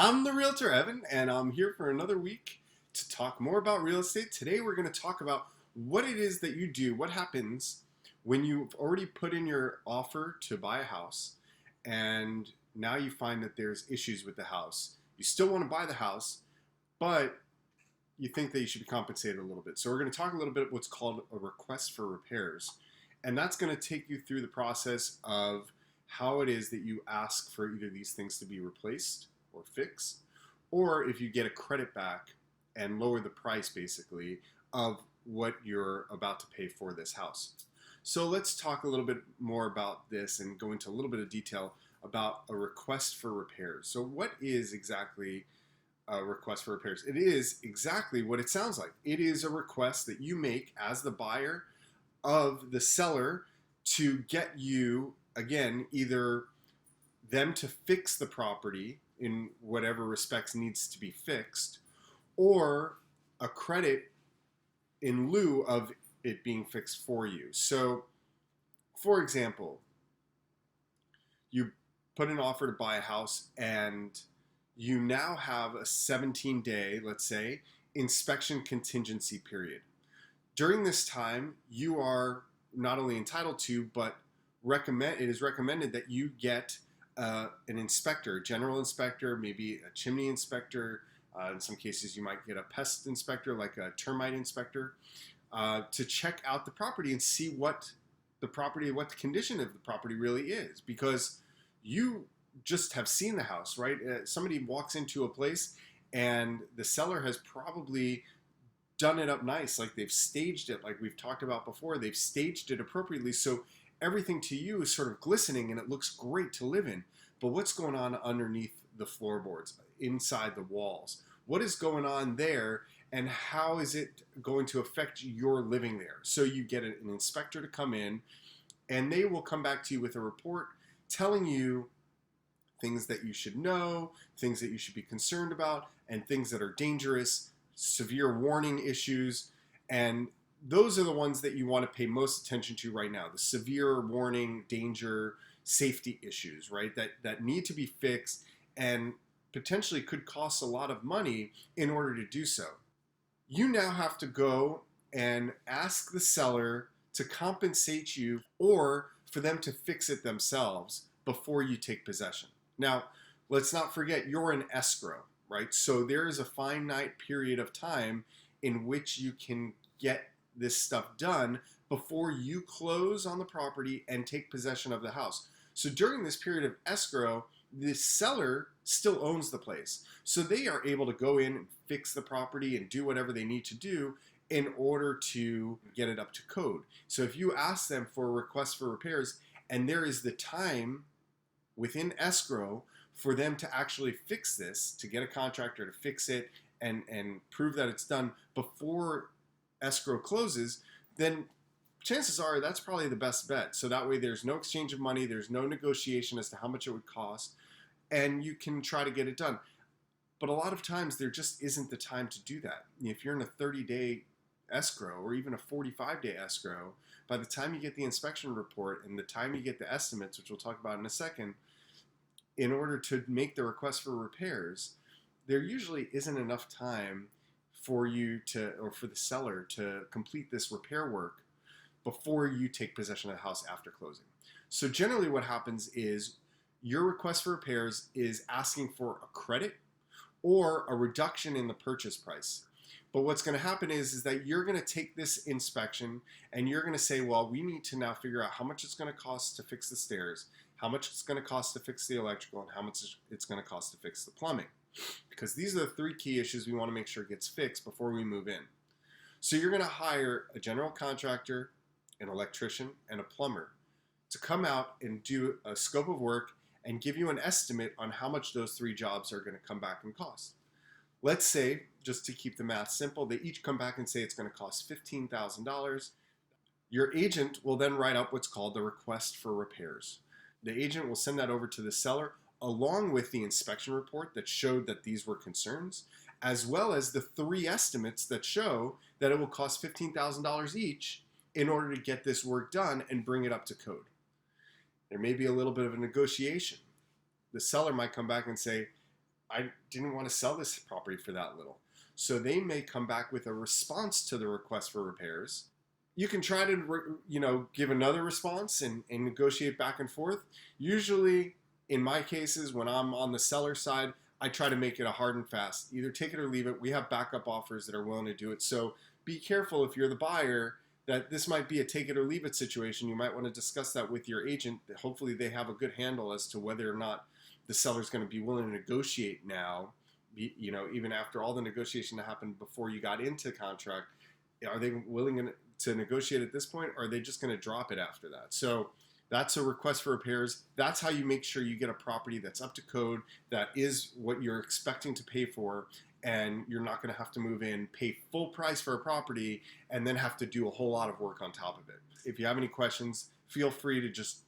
I'm the Realtor Evan, and I'm here for another week to talk more about real estate. Today, we're going to talk about what it is that you do, what happens when you've already put in your offer to buy a house, and now you find that there's issues with the house. You still want to buy the house, but you think that you should be compensated a little bit. So, we're going to talk a little bit what's called a request for repairs, and that's going to take you through the process of how it is that you ask for either these things to be replaced or fix, or if you get a credit back and lower the price basically of what you're about to pay for this house. So let's talk a little bit more about this and go into a little bit of detail about a request for repairs. So what is exactly a request for repairs? It is exactly what it sounds like. It is a request that you make as the buyer of the seller to get you, again, either them to fix the property in whatever respects needs to be fixed, or a credit in lieu of it being fixed for you. So, for example, you put an offer to buy a house and you now have a 17-day, let's say, inspection contingency period. During this time, you are not only entitled to, but it is recommended that you get an inspector, a general inspector, maybe a chimney inspector. In some cases, you might get a pest inspector, like a termite inspector, to check out the property and see what the condition of the property really is. Because you just have seen the house, right? Somebody walks into a place and the seller has probably done it up nice, like they've staged it, like we've talked about before. They've staged it appropriately, so everything to you is sort of glistening and it looks great to live in. But what's going on underneath the floorboards, inside the walls? What is going on there, and how is it going to affect your living there? So you get an inspector to come in, and they will come back to you with a report telling you things that you should know, things that you should be concerned about, and things that are dangerous, severe warning issues. And those are the ones that you want to pay most attention to right now. The severe warning, danger, safety issues, right? That need to be fixed and potentially could cost a lot of money in order to do so. You now have to go and ask the seller to compensate you or for them to fix it themselves before you take possession. Now, let's not forget you're in escrow, right? So there is a finite period of time in which you can get this stuff done before you close on the property and take possession of the house. So during this period of escrow, the seller still owns the place. So they are able to go in and fix the property and do whatever they need to do in order to get it up to code. So if you ask them for a request for repairs and there is the time within escrow for them to actually fix this, to get a contractor to fix it and prove that it's done before escrow closes, then chances are that's probably the best bet. So that way there's no exchange of money, there's no negotiation as to how much it would cost, and you can try to get it done. But a lot of times there just isn't the time to do that. If you're in a 30-day escrow or even a 45-day escrow, by the time you get the inspection report and the time you get the estimates, which we'll talk about in a second, in order to make the request for repairs, there usually isn't enough time for you to, or for the seller to complete this repair work before you take possession of the house after closing. So generally what happens is your request for repairs is asking for a credit or a reduction in the purchase price. But what's going to happen is that you're going to take this inspection and you're going to say, well, we need to now figure out how much it's going to cost to fix the stairs, how much it's going to cost to fix the electrical, and how much it's going to cost to fix the plumbing. Because these are the three key issues we want to make sure gets fixed before we move in. So you're going to hire a general contractor, an electrician, and a plumber to come out and do a scope of work and give you an estimate on how much those three jobs are going to come back and cost. Let's say, just to keep the math simple, they each come back and say it's going to cost $15,000. Your agent will then write up what's called the request for repairs. The agent will send that over to the seller along with the inspection report that showed that these were concerns, as well as the three estimates that show that it will cost $15,000 each in order to get this work done and bring it up to code. There may be a little bit of a negotiation. The seller might come back and say, I didn't want to sell this property for that little. So they may come back with a response to the request for repairs. You can try to, give another response and negotiate back and forth. Usually, in my cases, when I'm on the seller side, I try to make it a hard and fast. Either take it or leave it. We have backup offers that are willing to do it. So be careful if you're the buyer that this might be a take it or leave it situation. You might want to discuss that with your agent. Hopefully they have a good handle as to whether or not the seller's going to be willing to negotiate now, even after all the negotiation that happened before you got into contract. Are they willing to negotiate at this point, or are they just going to drop it after that? So that's a request for repairs. That's how you make sure you get a property that's up to code, that is what you're expecting to pay for, and you're not going to have to move in, pay full price for a property, and then have to do a whole lot of work on top of it. If you have any questions, feel free to just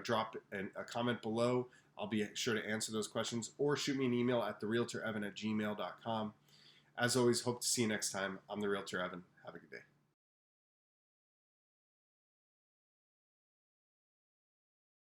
drop a comment below. I'll be sure to answer those questions, or shoot me an email at therealtorevan@gmail.com. As always, hope to see you next time. I'm the Realtor Evan. Have a good day.